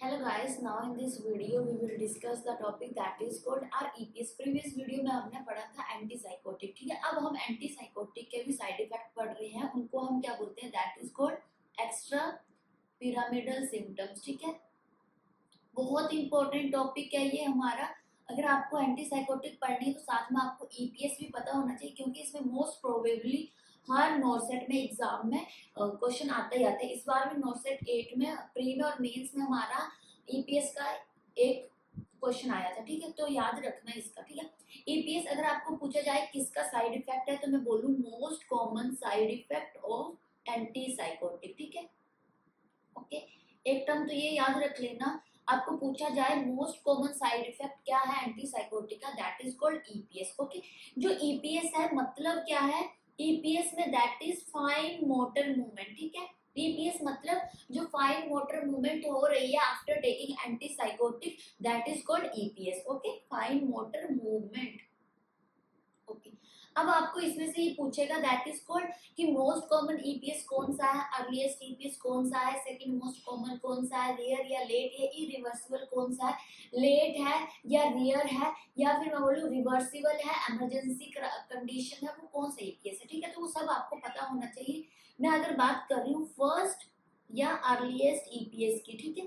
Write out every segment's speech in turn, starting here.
Hello guys, now in this video we will discuss the topic that is called REPS। Previous video में हमने पढ़ा था antipsychotic, ठीक है। अब हम एंटीसाइकोटिक के भी साइड इफेक्ट पढ़ रहे हैं, उनको हम क्या बोलते हैं, that is called extra pyramidal symptoms, ठीक है। बहुत इंपॉर्टेंट टॉपिक है ये हमारा। अगर आपको एंटीसाइकोटिक पढ़नी है तो साथ में आपको ईपीएस भी पता होना चाहिए, क्योंकि इसमें मोस्ट प्रोबेबली हर नॉर्सेट में एग्जाम में क्वेश्चन आते ही आते हैं। इस बार भी नॉर्सेट 8 में प्री में और मेंस में हमारा ईपीएस का एक क्वेश्चन आया था, ठीक है। तो याद रखना इसका, ठीक है। ईपीएस अगर आपको पूछा जाए किसका साइड इफेक्ट है, तो मैं बोलूँ most common side effect of antipsychotic, ठीक है। ओके, एक टर्म तो ये याद रख लेना, आपको पूछा जाए मोस्ट कॉमन साइड इफेक्ट क्या है एंटीसाइकोटिक का, that is called EPS. Okay, जो ईपीएस है मतलब क्या है, ईपीएस में that is fine motor movement, ठीक है। ईपीएस मतलब जो फाइन मोटर मूवमेंट हो रही है after taking antipsychotic, that is called EPS. Okay, fine motor movement. Okay, अब आपको इसमें से ये पूछेगा दैट इज कॉल्ड कि मोस्ट कॉमन ईपीएस कौन सा है, अर्लीस्ट ईपीएस कौन सा है, सेकंड मोस्ट कॉमन कौन सा है, रेयर या लेट या इरिवर्सिबल कौन सा है, लेट है या रेयर है, या फिर मैं बोलूँ रिवर्सिबल है, इमरजेंसी कंडीशन है, वो कौन सा ईपीएस है, ठीक है। तो वो सब आपको पता होना चाहिए। मैं अगर बात कर रही हूँ फर्स्ट या अर्लीस्ट ईपीएस की, ठीक है,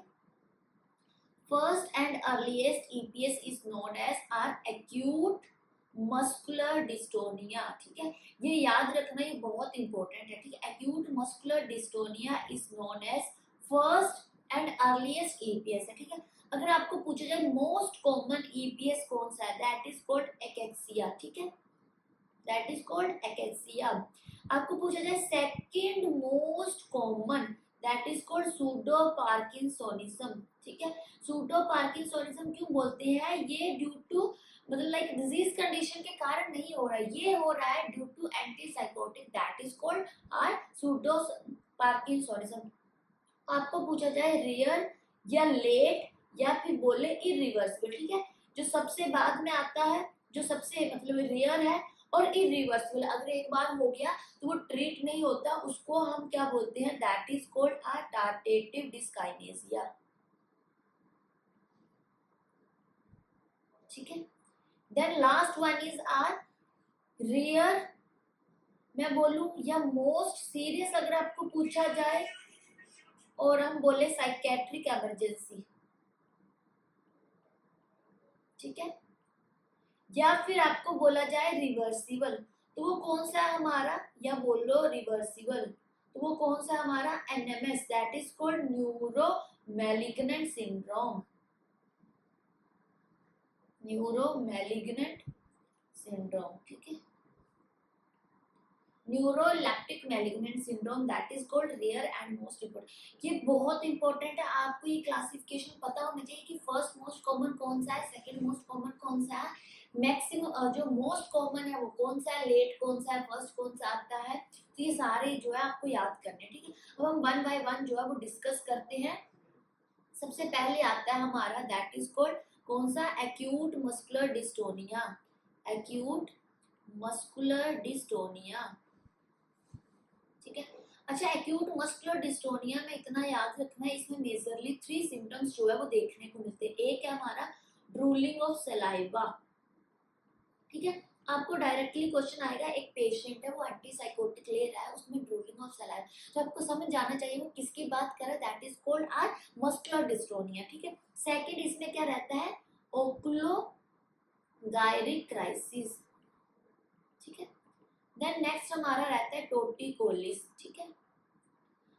first and earliest EPS is known as are acute muscular dystonia, ठीक है। ये याद रखना, ये बहुत इंपॉर्टेंट है, ठीक है। Acute muscular dystonia is known as first and earliest EPS है, ठीक है। अगर आपको पूछा जाए मोस्ट कॉमन ईपीएस कौन सा है, दैट इज कॉल्ड एकेक्सिया, ठीक है, दैट इज कॉल्ड एकेक्सिया। आपको पूछा जाए second most common, that is called pseudo parkinsonism, ठीक है। सूडो पार्किंसोनिज्म क्यों बोलते हैं, ये ड्यू टू मतलब लाइक डिजीज कंडीशन के कारण नहीं हो रहा है, ये हो रहा है due to antipsychotic, that is called are pseudo parkinsonism. आपको पूछा जाए रेयर या लेट या फिर बोले इरिवर्सिबल, ठीक है, जो सबसे बाद में आता है, जो सबसे मतलब रेयर है और इरिवर्सिबल, अगर एक बार हो गया तो वो ट्रीट नहीं होता, उसको हम क्या बोलते हैं, that is called a tardive dyskinesia, ठीक है। Then last one is are rare, मैं बोलूं या मोस्ट सीरियस अगर आपको पूछा जाए, और हम बोले साइकेट्रिक इमरजेंसी, ठीक है, या फिर आपको बोला जाए रिवर्सिबल, तो वो कौन सा है हमारा, या बोलो रिवर्सिबल, तो वो कौन सा हमारा NMS, that is called neuro malignant syndrome, neuro malignant syndrome, ठीक है, neuroleptic malignant syndrome, that is called rare and most important. ये बहुत इंपॉर्टेंट है, आपको ये क्लासिफिकेशन पता होना चाहिए कि फर्स्ट मोस्ट कॉमन कौन सा है, सेकंड मोस्ट कॉमन कौन सा है, मैक्सिमम जो मोस्ट कॉमन है वो कौन सा है, लेट कौन सा है, फर्स्ट कौन सा आता है, तो ये सारे जो है आपको याद करने, ठीक है। अब हम वन बाय वन जो है वो डिस्कस करते हैं। सबसे पहले आता है हमारा दैट इज कॉल्ड कौन सा, acute muscular dystonia, acute muscular dystonia, ठीक है। अच्छा, एक्यूट मस्कुलर डिस्टोनिया में इतना याद रखना है, इसमें मेजरली 3 सिम्टम्स जो है वो देखने को मिलते हैं। एक है हमारा ड्रूलिंग ऑफ सलाइवा, ठीक है। आपको डायरेक्टली क्वेश्चन आएगा, एक पेशेंट है वो एंटीसाइकोटिक ले रहा है, उसमें ड्रूलिंग ऑफ सलाइवा, तो आपको समझ जाना चाहिए वो किसकी बात कर रहा है, that is called are muscular dystonia, ठीक है। सेकंड इसमें क्या रहता है, ओकुलो गायरिक क्राइसिस, ठीक है। देन नेक्स्ट हमारा रहता है टोटिकोलिस, ठीक है।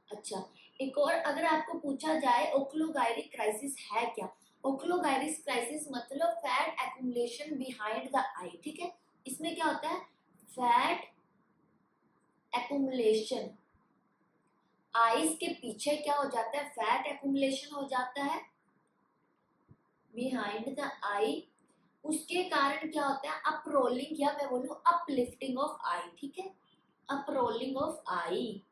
अच्छा, एक और अगर आपको पूछा जाए ओक्लोगायरिक क्राइसिस है क्या, ओक्लोगायरिक क्राइसिस मतलब फैट एक्यूमुलेशन बिहाइंड द आई, ठीक है। इसमें क्या होता है, फैट एक्यूमुलेशन, आईज के पीछे क्या हो जाता है, फैट एक्यूमुलेशन हो जाता है बिहाइंड द आई, उसके कारण क्या होता है, अप रोलिंग या मैं बोलूं अप लिफ्टिंग ऑफ आई, ठीक है, अप रोलिंग ऑफ आई।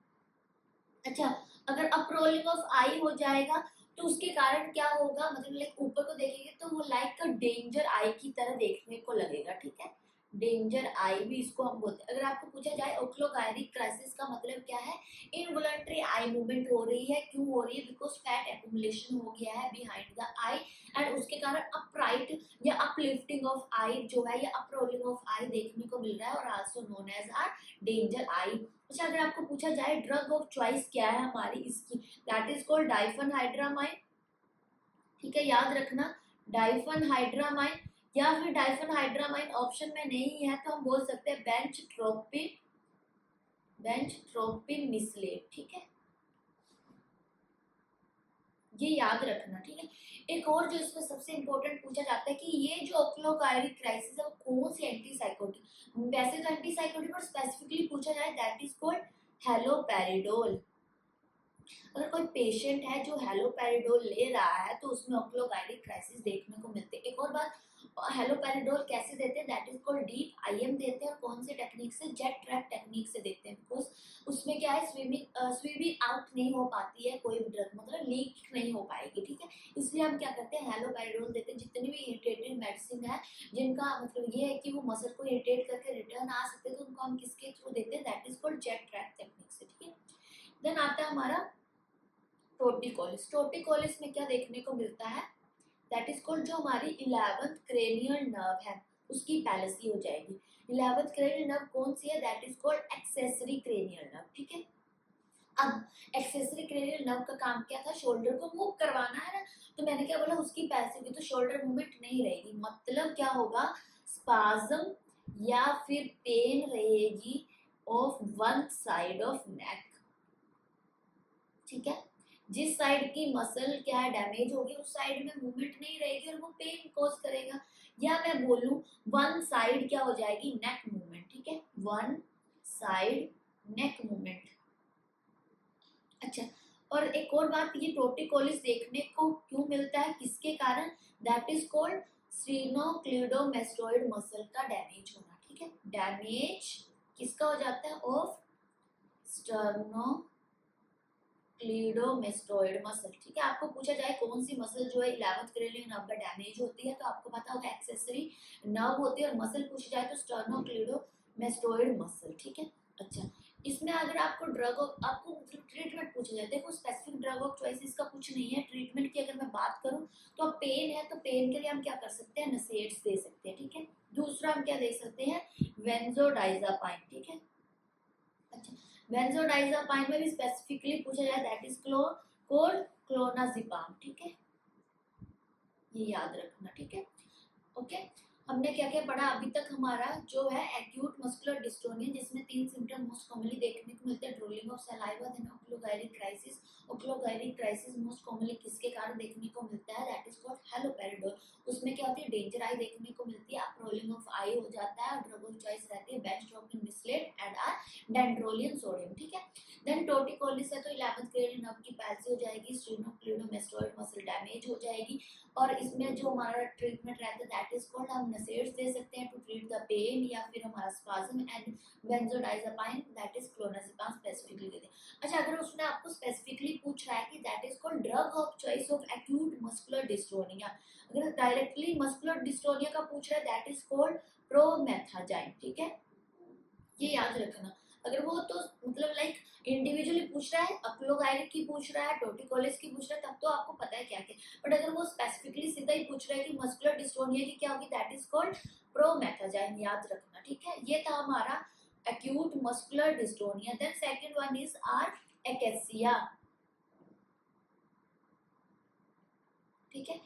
अच्छा, अगर अप रोलिंग ऑफ आई हो जाएगा तो उसके कारण क्या होगा, मतलब लाइक ऊपर को देखेंगे तो वो लाइक डेंजर आई की तरह देखने को लगेगा, ठीक है, डेंजर आई भी इसको हम बोलते हैं। अगर आपको पूछा जाए ओक्लोगायरिक क्राइसिस का मतलब क्या है, इनवॉलंटरी आई मूवमेंट हो रही है, क्यों हो रही है, बिकॉज फैट एक्यूमुलेशन हो गया है बिहाइंड द आई एंड उसके कारण अपराइट या अपलिफ्टिंग ऑफ आई जो है या अपरोलिंग ऑफ आई देखने को मिल रहा है और also known as are danger eye. अच्छा अगर आपको पूछा जाए ड्रग ऑफ चॉइस क्या है हमारी इसकी, दैट इज कॉल्ड डाइफेनहाइड्रामाइन। ठीक है याद रखना, डाइफेनहाइड्रामाइन या फिर डाइफेनहाइड्रामाइन ऑप्शन में नहीं है तो हम बोल सकते हैं बेंचट्रोपिन मिसलेट। ठीक है ये याद रखना। ठीक है एक और जो इसमें सबसे इंपॉर्टेंट पूछा जाता है कि ये जो ओक्लोगायरिक क्राइसिस है वो कौन सी एंटीसाइकोटिक, वैसे तो एंटीसाइकोटिक पर स्पेसिफिकली पूछा जाए दैट इज कॉल्ड हेलोपेरिडोल। अगर कोई पेशेंट है जो हेलोपेरिडोल ले रहा है तो उसमें ओक्लोगायरिक क्राइसिस देखने को मिलते हैं। एक और बात, हेलोपेरिडोल कैसे देते हैं, that is called deep IM देते हैं और कौन से टेक्निक से, जेट ट्रैप टेक्निक से देते हैं, बिकॉज उसमें क्या है स्विमिंग आउट नहीं हो पाती है कोई भी ड्रग, मतलब लीक नहीं हो पाएगी। ठीक है इसलिए हम क्या करते हैं हेलोपेरिडोल देते हैं। जितनी भी इरिटेटिव मेडिसिन है जिनका मतलब ये है कि वो मसल को इरिटेट करके रिटर्न आ सकते हैं तो उनको हम किसके थ्रू देते हैं, that is called jet trap technique से। ठीक है देन आता है हमारा टोटिकोलिस। टोटिकोलिस में क्या देखने को मिलता है, दैट इज कॉल्ड जो हमारी 11th क्रेनियल नर्व है उसकी पैलेसी हो जाएगी। 11th क्रेनियल नर्व कौन सी है, that is called accessory cranial nerve. ठीक है अब एक्सेसरी क्रेनियल नर्व का काम क्या था, शोल्डर को मूव करवाना है ना, तो मैंने क्या बोला उसकी पैलेसी होगी तो शोल्डर मूवमेंट नहीं रहेगी, मतलब क्या होगा, स्पाज्म या फिर पेन रहेगी of one side of neck. ठीक है जिस साइड की मसल क्या है डैमेज होगी उस साइड में मूवमेंट नहीं रहेगी और वो पेन कॉज करेगा, या मैं बोलूं वन साइड क्या हो जाएगी, नेक मूवमेंट। ठीक है वन साइड नेक मूवमेंट। अच्छा और एक और बात, ये टोटिकोलिस देखने को क्यों मिलता है, किसके कारण, दैट इज कॉल्ड स्टेनोक्लीडोमेस्टोइड मसल का डैमेज होना। ठीक है डैमेज किसका हो जाता है, ऑफ स्टर्नो क्लीडोमेस्टोइड मसल। ठीक है आपको पूछा जाए कौन सी मसल जो है 11th क्रेनियल नर्व का डैमेज होती है तो आपको पता होगा एक्सेसरी नर्व होती है, और मसल पूछी जाए तो स्टर्नोक्लीडोमेस्टोइड मसल। ठीक है अच्छा इसमें अगर आपको आपको मतलब ट्रीटमेंट पूछा जाए, देखो स्पेसिफिक ड्रग ऑफ चॉइस इसका कुछ नहीं है, ट्रीटमेंट की अगर मैं बात करूं तो अब पेन है तो पेन के लिए हम क्या कर सकते हैं, नसेट्स दे सकते हैं। ठीक है दूसरा हम क्या दे सकते हैं, बेंजोडाइजापाइन। ठीक है अच्छा बेंजोडाइजापाइन में भी स्पेसिफिकली पूछा जाए दैट इज क्लोनाजिपाम। ठीक है ये याद रखना। ठीक है ओके हमने क्या क्या पढ़ा अभी तक, हमारा जो है एक्यूट मस्कुलर डिस्टोनिया जिसमें 3 सिम्टम मोस्ट कॉमनली देखने को मिलते हैं, drooling of saliva, then oculogyric crisis. Oculogyric crisis most commonly किसके कारण देखने को मिलता है, दैट इज कॉल्ड हेलोपेरिडोल। उसमें क्या होती है, डेंजर आई देखने को मिलती है, अपरोलिंग ऑफ आई हो जाता है, ड्रग ऑफ चॉइस रहती है बेंचट्रोपिन मिसलेट एंड आर डेंड्रोलियन सोडियम। ठीक है देन टोटिकोलिस है तो 11th क्रेनियल नर्व की पैल्सी हो जाएगी, स्टेनोक्लीडोमेस्टोइड मसल डैमेज हो जाएगी, और इसमें जो हमारा ट्रीटमेंट रहता है दैट इज कॉल्ड, हम नसेट्स दे सकते हैं टू ट्रीट द पेन, या फिर हमारा spasm, and बेंजोडाइजापाइन that is clonazepam specifically देते हैं। अच्छा अगर उसने आपको स्पेसिफिकली पूछ रहा है कि that is called drug of choice of acute muscular dystonia, अगर डायरेक्टली मस्कुलर डिस्टोनिया का पूछ रहा है दैट इज कॉल्ड प्रोमेथाजाइन। ठीक है ये याद रखना। अगर वो तो मतलब लाइक इंडिविजुअली पूछ रहा है, अक्लोगायरिक की पूछ रहा है, टोटिकोलिस की पूछ रहा है, तब तो आपको पता है क्या क्या, बट अगर वो स्पेसिफिकली सीधा ही पूछ रहा है कि मस्कुलर डिस्टोनिया की क्या होगी, दैट इज कॉल्ड प्रोमेथाजाइन, याद रखना। ठीक है ये था हमारा acute muscular dystonia. Then second one is are akathisia. ठीक है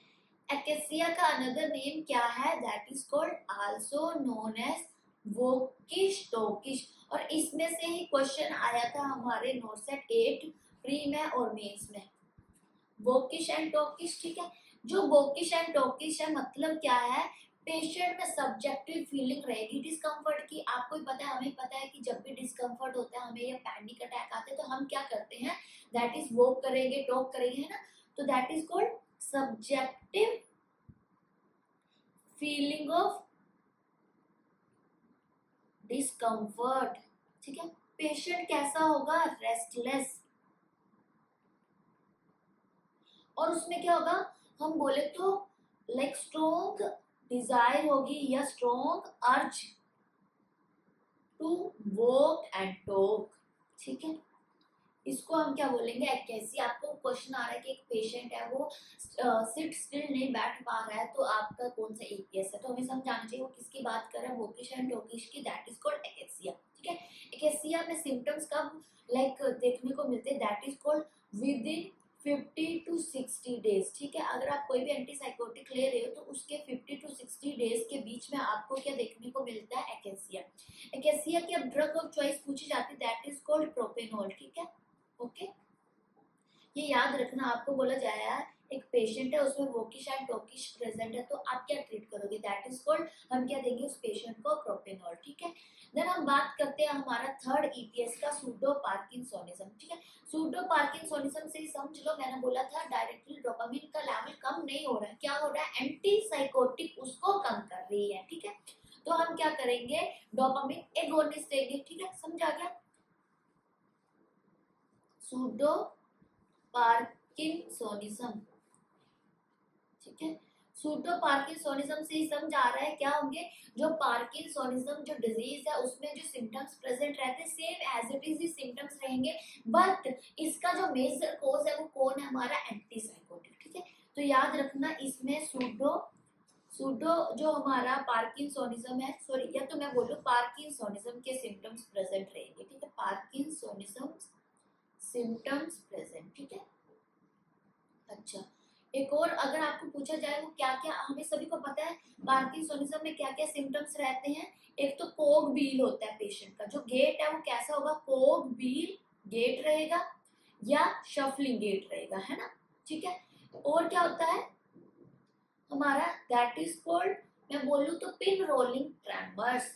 एकेसिया का अनदर नेम क्या है, that is called also known as वोकिश टोकिश, और इसमें से ही क्वेश्चन आया था हमारे नोटसेट 8 प्री में और मेंस में, वोकिश एंड टोकिश। ठीक है जो वोकिश एंड टोकिश है मतलब क्या है, पेशेंट में सब्जेक्टिव फीलिंग रहेगी डिस्कम्फर्ट की, आपको ही पता है हमें पता है कि जब भी डिस्कम्फर्ट होता है हमें या पैनिक अटैक आते हैं तो हम क्या करते हैं, दैट इज वोक करेंगे टॉक करेंगे है ना, तो that is called subjective feeling of discomfort. ठीक है पेशेंट कैसा होगा, रेस्टलेस, और उसमें क्या होगा, हम बोले तो लाइक स्ट्रॉन्ग डिजायर होगी या strong urge to walk and talk, ठीक है। इसको हम क्या बोलेंगे, एक्केसिया। आपको क्वेश्चन आ रहा है कि एक पेशेंट है वो सिट स्टिल नहीं बैठ पा रहा है, तो आपका कौन सा ईपीएस है, तो हमें समझाना चाहिए वो किसकी बात कर रहा है, वोकिश एंड टोकिश की, दैट इज कॉल्ड एक्केसिया, ठीक है। एक्केसिया में सिम्टम्स कब लाइक देखने को मिलते हैं, that is called with in 50 to 60 days, ठीक है। अगर आप कोई भी एंटीसाइकोटिक ले रहे हो तो उसके 50 to 60 डेज के बीच में आपको क्या देखने को मिलता है, एक्केसिया। एक्केसिया की अब ड्रग ऑफ चॉइस पूछी जाती है, दैट इज कॉल्ड प्रोपेनॉल, ठीक है। ओके, ये याद रखना, आपको बोला जाएगा एक पेशेंट है उसमें वोकिश एंड टोकिश प्रेजेंट है, तो आप क्या ट्रीट करोगे, दैट इज कॉल्ड, हम क्या देंगे उस पेशेंट को, प्रोपेनॉल, ठीक है। देन हम बात करते हैं हमारा थर्ड ईपीएस का, सूडो पार्किंसोनिज्म, ठीक है। सूडो पार्किंसोनिज्म से ही समझ लो, मैंने बोला था डायरेक्टली डोपामिन का लेवल कम नहीं हो रहा है, क्या हो रहा है, एंटी साइकोटिक उसको कम कर रही है, ठीक है। तो हम क्या करेंगे, डोपामिन एगोनिस्ट देंगे, ठीक है, समझा गया। सूडो पार्किंसोनिज्म, ठीक है। सूडो पार्किंसोनिज्म से ही समझ आ रहा है क्या होंगे, जो पार्किंसोनिज्म जो डिजीज है उसमें जो सिम्टम्स प्रेजेंट रहते हैं सेम एज इट इज ही सिम्टम्स रहेंगे, बट इसका जो मेजर कॉज है वो कौन है, हमारा एंटीसाइकोटिक, ठीक है। तो याद रखना इसमें सूडो सूडो जो हमारा पार्किंसोनिज्म है, सॉरी या तो मैं बोलूं पार्किंसोनिज्म के सिम्टम्स प्रेजेंट रहेंगे, ठीक है, पार्किंसोनिज्म सिम्टम्स प्रेजेंट, ठीक है। अच्छा, एक और अगर आपको पूछा जाए वो क्या क्या, हमें सभी को पता है पार्किंसोनिज्म में क्या क्या सिम्टम्स रहते हैं, एक तो कोग बील होता है पेशेंट का, जो गेट है वो कैसा होगा, कोग बील गेट रहेगा या शफलिंग गेट रहेगा, है ना, ठीक है। और क्या होता है हमारा, दैट इज कॉल्ड, मैं बोलूं तो pin rolling tremors,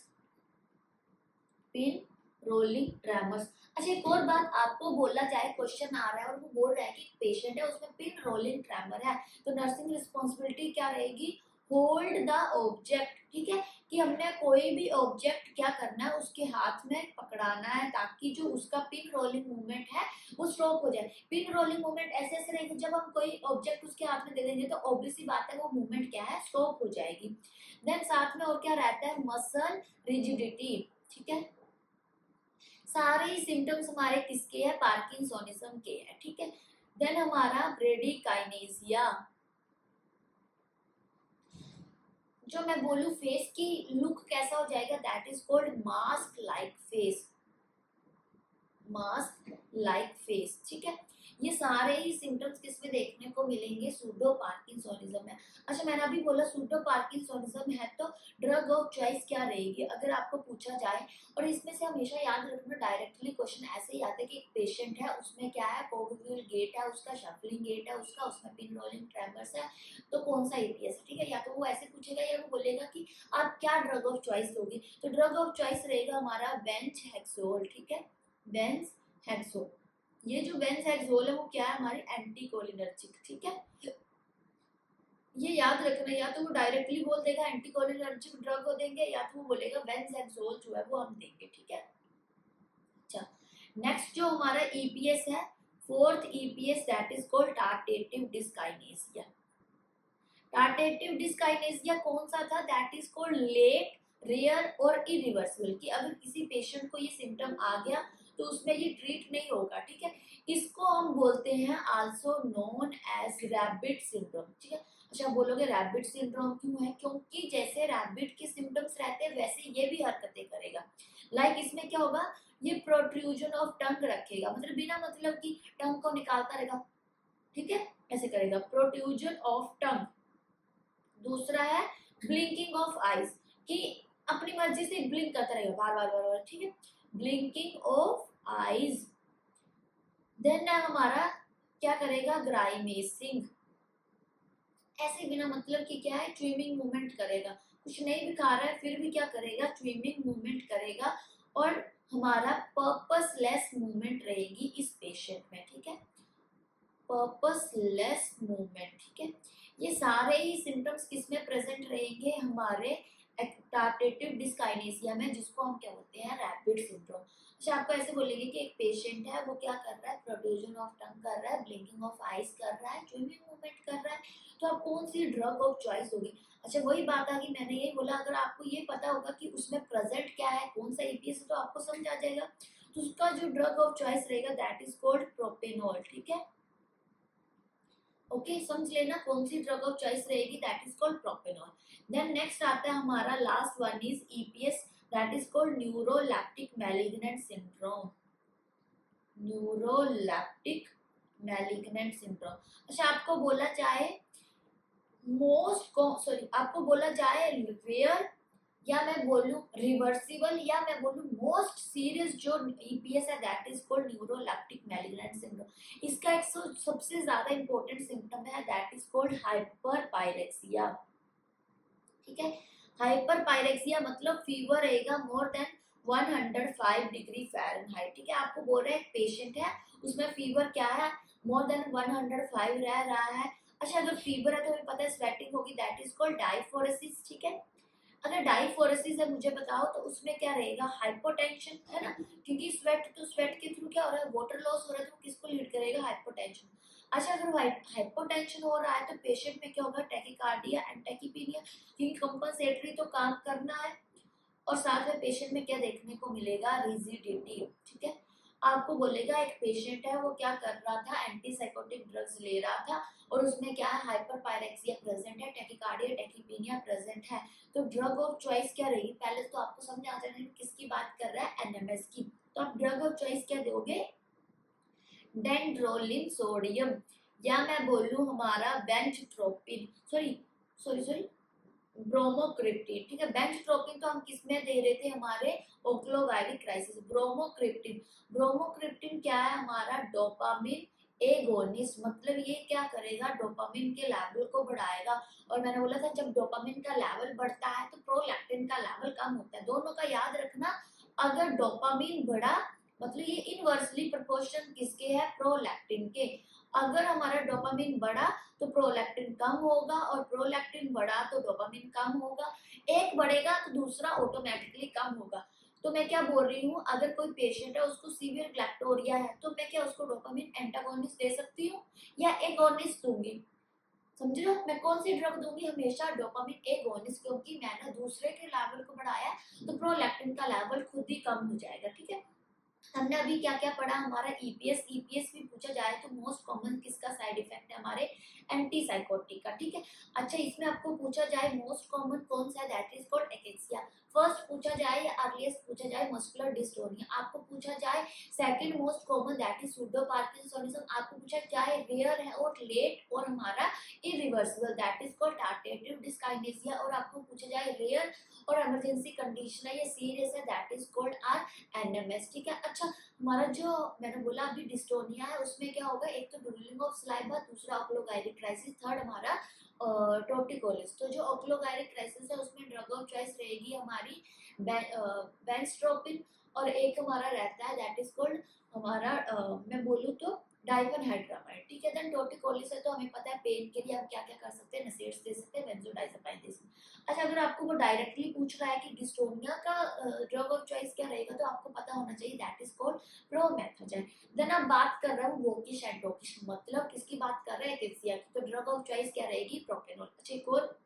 pin rolling tremors. अच्छा, एक और बात आपको बोला जाए, क्वेश्चन आ रहा है और वो बोल रहा है कि पेशेंट है उसमें पिन रोलिंग ट्रेमर है, तो नर्सिंग रिस्पॉन्सिबिलिटी क्या रहेगी, होल्ड द ऑब्जेक्ट, ठीक है, कि हमने कोई भी ऑब्जेक्ट क्या करना है उसके हाथ में पकड़ाना है ताकि जो उसका पिन रोलिंग मूवमेंट है वो स्टॉप हो जाए। पिन रोलिंग मूवमेंट ऐसे ऐसे रहेगी, जब हम कोई ऑब्जेक्ट उसके हाथ में दे देंगे तो ऑब्वियस सी बात है वो मूवमेंट क्या है, स्टॉप हो जाएगी। देन साथ में और क्या रहता है, मसल रिजिडिटी, ठीक है। सारे ही सिम्टम्स हमारे किसके हैं, पार्किंसोनिज्म के हैं, ठीक है। देन हमारा ब्रेडिकाइनेसिया, जो मैं बोलूं फेस की लुक कैसा हो जाएगा, that is called mask like face, mask like face, ठीक है। ये सारे ही सिम्टम्स किसमें देखने को मिलेंगे, सूडो पार्किंसोनिज्म में। अच्छा, मैंने अभी बोला सूडो पार्किंसोनिज्म है तो ड्रग ऑफ चॉइस क्या रहेगी अगर आपको पूछा जाए, और इसमें से हमेशा याद रखना डायरेक्टली क्वेश्चन ऐसे ही आता है कि एक पेशेंट है उसमें क्या है, कोगविल गेट है उसका, शफलिंग गेट है उसका, उसमें पिन रोलिंग ट्रेमर्स है, तो कौन सा ईपीएस है, ठीक है। या तो वो ऐसे पूछेगा या वो बोलेगा कि आप क्या ड्रग ऑफ चॉइस लोगे, तो ड्रग ऑफ चॉइस रहेगा हमारा बेंच हेक्सोल, ठीक है, बेंज हेक्सोल। ये जो बेंज हेक्सोल है वो क्या है, हमारी एंटीकोलिनर्जिक, ठीक है। ये याद रखना, या तो वो डायरेक्टली बोल देगा एंटीकोलिनर्जिक ड्रग को देंगे, या तो वो बोलेगा बेंज हेक्सोल जो है वो हम देंगे, ठीक है। अच्छा, नेक्स्ट जो हमारा ईपीएस है, fourth EPS, that is called tardive dyskinesia. Tardive dyskinesia कौन सा था, that is called late, rare और इरिवर्सिबल, कि अगर किसी पेशेंट को ये सिम्टम आ गया तो उसमें ये ट्रीट नहीं होगा, ठीक है। इसको हम बोलते हैं also known as rabbit syndrome, ठीक है। अच्छा, बोलोगे रैबिट सिंड्रोम क्यों है, क्योंकि जैसे रैबिट के सिम्टम्स रहते हैं वैसे ये भी हरकतें करेगा। लाइक इसमें क्या होगा, ये प्रोट्रूजन ऑफ टंग रखेगा, मतलब बिना मतलब की टंग को निकालता रहेगा, ठीक है, ऐसे करेगा, प्रोट्रूजन ऑफ टंग। दूसरा है ब्लिंकिंग ऑफ आईज, कि अपनी मर्जी से ब्लिंक करता रहेगा बार बार बार बार, ठीक है, ब्लिंकिंग ऑफ आईज। देन हमारा क्या करेगा, ग्राइमेसिंग, ऐसे बिना मतलब कि क्या है, च्विमिंग मूवमेंट करेगा, कुछ नहीं भी खा रहा है फिर भी क्या करेगा, च्विमिंग मूवमेंट करेगा, और हमारा पर्पसलेस मूवमेंट रहेगी इस पेशेंट में, ठीक है, पर्पसलेस मूवमेंट, ठीक है। ये सारे ही सिम्टम्स किसमें प्रेजेंट रहेंगे, हमारे टार्टेटिव डिस्काइनेसिया में, जिसको हम क्या बोलते हैं, रैपिड सिंड्रोम। अच्छा, आपको ऐसे बोलेंगे कि एक पेशेंट है वो क्या कर रहा है, प्रोट्रूजन ऑफ टंग कर रहा है, ब्लिंकिंग ऑफ आईज कर रहा है, च्विमिंग मूवमेंट कर रहा है, तो आप कौन सी ड्रग ऑफ चॉइस होगी। अच्छा वही बात आ गई, मैंने यही बोला अगर आपको ये पता होगा कि उसमें प्रेजेंट क्या है, कौन सा ईपीएस है, तो आपको समझ आ जाएगा। तो उसका जो ड्रग ऑफ चॉइस रहेगा दैट इज कॉल्ड प्रोपेनॉल। ठीक है, ओके समझ लेना कौन सी ड्रग ऑफ चॉइस रहेगी, that is called propranolol. Then next आता है हमारा last one is EPS, that is called neuroleptic malignant syndrome. Neuroleptic malignant syndrome. अच्छा आपको बोला जाए आपको बोला जाए रेयर, या मैं बोलूं रिवर्सिबल, या मैं बोलूं मोस्ट सीरियस जो ईपीएस है that is called neuroleptic malignant syndrome. इसका एक सबसे ज्यादा इंपॉर्टेंट सिम्टम है दैट इज कॉल्ड हाइपरपायरेक्सिया। ठीक है, हाइपरपायरेक्सिया मतलब फीवर रहेगा मोर देन 105 डिग्री फ़ारेनहाइट। ठीक है, आपको बोल रहे हैं पेशेंट है उसमें फीवर क्या है, मोर देन 105 रह रहा है। अच्छा अगर फीवर है तो हमें पता है स्वेटिंग होगी, दैट इज कॉल्ड डायफोरेसिस। ठीक है, अगर डायफोरेसिस है मुझे बताओ तो उसमें क्या रहेगा, हाइपोटेंशन है ना, क्योंकि स्वेट के थ्रू क्या हो रहा है, वाटर लॉस हो रहा है, तो किसको लीड करेगा, हाइपोटेंशन। अच्छा अगर हाइपोटेंशन हो रहा है तो पेशेंट में क्या होगा, टैकीकार्डिया एंड टैकीपीनिया, क्योंकि कंपनसेटरी तो काम करना है, और साथ में पेशेंट में क्या देखने को मिलेगा, रिजिडिटी। ठीक है, आपको बोलेगा एक पेशेंट है वो क्या कर रहा था, एंटीसाइकोटिक ड्रग्स ले रहा था और उसमें क्या है, हाइपरपायरेक्सिया प्रेजेंट है, टैकीकार्डिया टैकीपीनिया प्रेजेंट है, तो ड्रग ऑफ चॉइस क्या रहेगी, पहले तो आपको समझ आ जाना है किसकी बात कर रहा है, एनएमएस की। तो आप ड्रग ऑफ चॉइस क्या दोगे, डेंड्रोलिन सोडियम, या मैं बोलूं हमारा बेंचट्रोपिन, सॉरी सॉरी सॉरी ब्रोमोक्रिप्टिन। ठीक है, बेंचट्रोपिन तो हम किसमें दे रहे थे, हमारे ओक्लोगायरिक क्राइसिस। ब्रोमोक्रिप्टिन, ब्रोमोक्रिप्टिन क्या है, हमारा डोपामिन एगोनिस्ट, मतलब ये क्या करेगा, डोपामिन के लेवल को बढ़ाएगा। और मैंने बोला था जब डोपामिन का लेवल बढ़ता है तो प्रोलैक्टिन का लेवल कम होता है, दोनों का याद रखना। अगर डोपामिन बढ़ा मतलब ये इनवर्सली प्रोपोर्शन किसके है, प्रोलैक्टिन के। अगर हमारा डोपामिन बढ़ा तो प्रोलैक्टिन कम होगा, और प्रोलैक्टिन बढ़ा तो डोपामिन कम होगा, एक बढ़ेगा तो दूसरा ऑटोमेटिकली कम होगा। तो मैं क्या बोल रही हूँ, अगर कोई पेशेंट है उसको सीवियर ग्लैक्टोरिया है तो मैं क्या उसको डोपामिन एंटागोनिस्ट दे सकती हूँ या एगोनिस्ट दूंगी, समझ रहे हो, मैं कौन सी ड्रग दूंगी, हमेशा डोपामिन एगोनिस्ट, क्योंकि मैंने दूसरे के लेवल को बढ़ाया तो प्रोलैक्टिन का लेवल खुद ही कम हो जाएगा। ठीक है, हमने अभी क्या क्या पढ़ा, हमारा ईपीएस, ईपीएस भी पूछा जाए तो मोस्ट कॉमन किसका साइड इफेक्ट है, हमारे एंटीसाइकोटिक का। ठीक है, अच्छा इसमें आपको पूछा जाए मोस्ट कॉमन कौन सा है, दैट इज कॉल्ड एकेक्सिया। फर्स्ट पूछा जाए या अर्लीस्ट पूछा जाए मस्कुलर डिस्टोनिया, आपको पूछा जाए second most common that is pseudo parkinsonism, आपको पूछा जाए रेयर है और लेट और हमारा irreversible that is called tardive dyskinesia, और आपको पूछा जाए रेयर और इमरजेंसी कंडीशन है या सीरियस है that is called are NMS. ठीक है, अच्छा हमारा जो मैंने बोला अभी डिस्टोनिया है उसमें क्या होगा, एक तो ड्रूलिंग ऑफ सलाइवा, दूसरा ओक्लोगायरिक क्राइसिस, थर्ड हमारा टोर्टिकोलिस। तो जो ओक्लोगायरिक क्राइसिस है उसमें ड्रग ऑफ चॉइस रहेगी हमारी बेंस्ट्रोपिन, और एक हमारा रहता है दैट इज कॉल्ड हमारा मैं बोलूँ तो डाइफेनहाइड्रामाइड। ठीक है, देन टोर्टिकोलिस है तो हमें पता है पेन के लिए हम क्या क्या कर सकते हैं, नसेट्स दे सकते हैं, बेंजोडाइजेपाइन दे सकते हैं। अच्छा अगर आपको वो डायरेक्टली पूछ रहा है कि डिस्टोनिया का ड्रग ऑफ चॉइस क्या रहेगा तो आपको पता होना चाहिए दैट इज कॉल्ड प्रोमेथाजन। देन आप बात कर रहा हूँ वोकिश एंड डोकिश, मतलब किसकी बात कर रहे हैं, एकेसिया की, तो ड्रग ऑफ चॉइस क्या रहेगी, प्रोपेनॉल। अच्छा एक और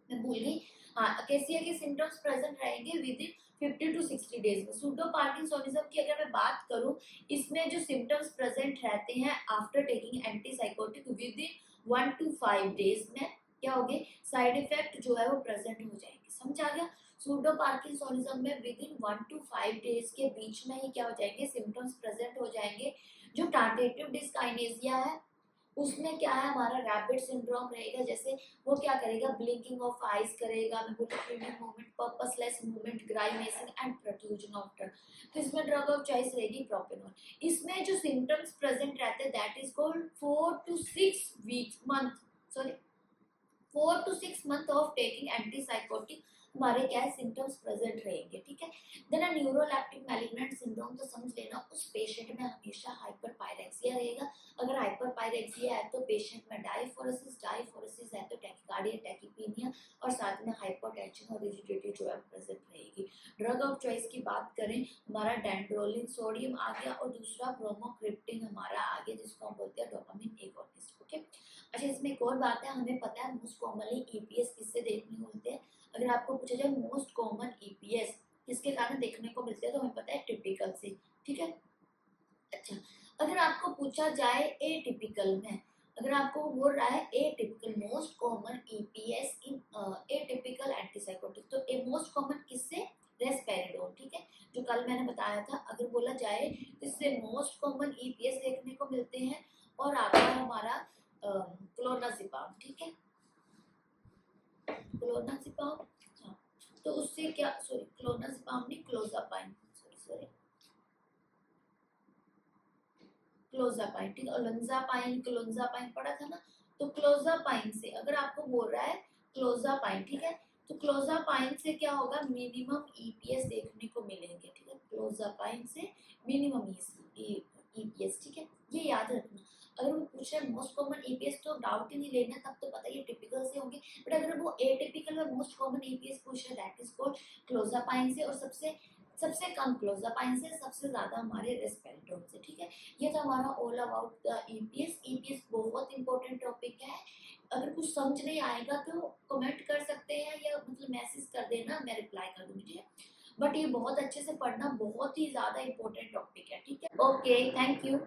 मैं भूल गई, हाँ अकेसिया के सिम्टम्स प्रेजेंट रहेंगे विद इन 50 टू 60 डेज में। सूडो पार्किंसोनिज्म की अगर मैं बात करूं, इसमें जो सिम्टम्स प्रेजेंट रहते हैं after taking antipsychotic within 1 to 5 days में क्या होंगे, साइड इफेक्ट जो है वो प्रेजेंट हो जाएंगे, समझ आ गया। सूडो पार्किंसोनिज्म में विद इन 1 टू 5 डेज के बीच में ही क्या हो जाएंगे, सिम्टम्स प्रेजेंट हो जाएंगे। जो टार्टेटिव डिस्काइनेसिया है उसमें क्या है, हमारा रैपिड सिंड्रोम रहेगा, जैसे वो क्या करेगा, ब्लिंकिंग ऑफ आईज करेगा, मैं बोलूँ फ्रीडिंग movement, purposeless movement, grimacing and protrusion of tongue. तो इसमें ड्रग ऑफ चॉइस रहेगी प्रोपेनॉल। इसमें जो सिम्टम्स प्रेजेंट रहते हैं that is called 4 to 6 weeks month, sorry 4 to 6 month of taking antipsychotic हमारे क्या है, सिम्टम्स प्रेजेंट रहेंगे। ठीक है, देन न्यूरोलेप्टिक मैलिग्नेंट सिंड्रोम, तो समझ लेना उस पेशेंट में हमेशा हाइपरपायरेक्सिया रहेगा। अगर हाइपरपायरेक्सिया है तो पेशेंट में डायफोरेसिस है तो टैकीकार्डिया टैकीपीनिया, और साथ में हाइपोटेंशन और रिजिडिटी जो है प्रेजेंट रहेगी। ड्रग ऑफ चॉइस की बात करें, हमारा डेंड्रोलिन सोडियम आ गया और दूसरा ब्रोमोक्रिप्टिन हमारा आ गया जिसको हम बोलते हैं डोपामिन एगोनिस्ट। ओके, अच्छा, इसमें एक और बात है, हमें पता है मोस्ट कॉमनली ईपीएस किससे देखने को मिलते हैं। अगर आपको पूछा जाए मोस्ट कॉमन ईपीएस किसके कारण देखने को मिलते हैं, तो हमें पता है टिपिकल से, ठीक है। अच्छा, अगर आपको पूछा जाए ए टिपिकल में, अगर आपको बोल रहा है ए टिपिकल मोस्ट कॉमन ईपीएस इन ए टिपिकल एंटीसाइकोटिक, तो ए मोस्ट कॉमन किससे, रेस्पेरिडोन, ठीक है, जो कल मैंने बताया था। अगर बोला जाए तो इससे मोस्ट कॉमन ईपीएस देखने को मिलते हैं, और आता है हमारा क्लोनाजिपाम, ठीक है, क्लोनाजिपाम। हाँ, तो उससे क्या, सॉरी क्लोनाजिपाम नहीं, क्लोजापाइन, सॉरी सॉरी, क्लोजापाइन, ठीक है, ओलंजापाइन क्लोंजापाइन पढ़ा था ना। तो क्लोजापाइन से अगर आपको बोल रहा है क्लोजापाइन, ठीक है, तो क्लोजापाइन से क्या होगा, मिनिमम ईपीएस देखने को मिलेंगे, ठीक है, क्लोजापाइन से मिनिमम ईपीएस, ठीक है, ये याद रखना। अगर वो पूछ रहे हैं मोस्ट कॉमन ईपीएस तो डाउट ही नहीं लेना, तब तो पता ही टिपिकल से होंगे। बट अगर वो एटिपिकल में मोस्ट कॉमन ईपीएस पूछ रहे हैं, दैट इज कॉल्ड क्लोजापाइन से, और सबसे सबसे कम क्लोजापाइन से, सबसे ज्यादा हमारे रेस्पेरिडोन से, ठीक है। ये था हमारा all about the EPS. EPS बहुत इंपॉर्टेंट टॉपिक है। अगर कुछ समझ नहीं आएगा तो कमेंट कर सकते हैं, या मतलब मैसेज कर देना, मैं रिप्लाई कर दूंगी, ठीक है। बट ये बहुत अच्छे से पढ़ना, बहुत ही ज्यादा इंपॉर्टेंट टॉपिक है, ठीक है। Okay, thank you.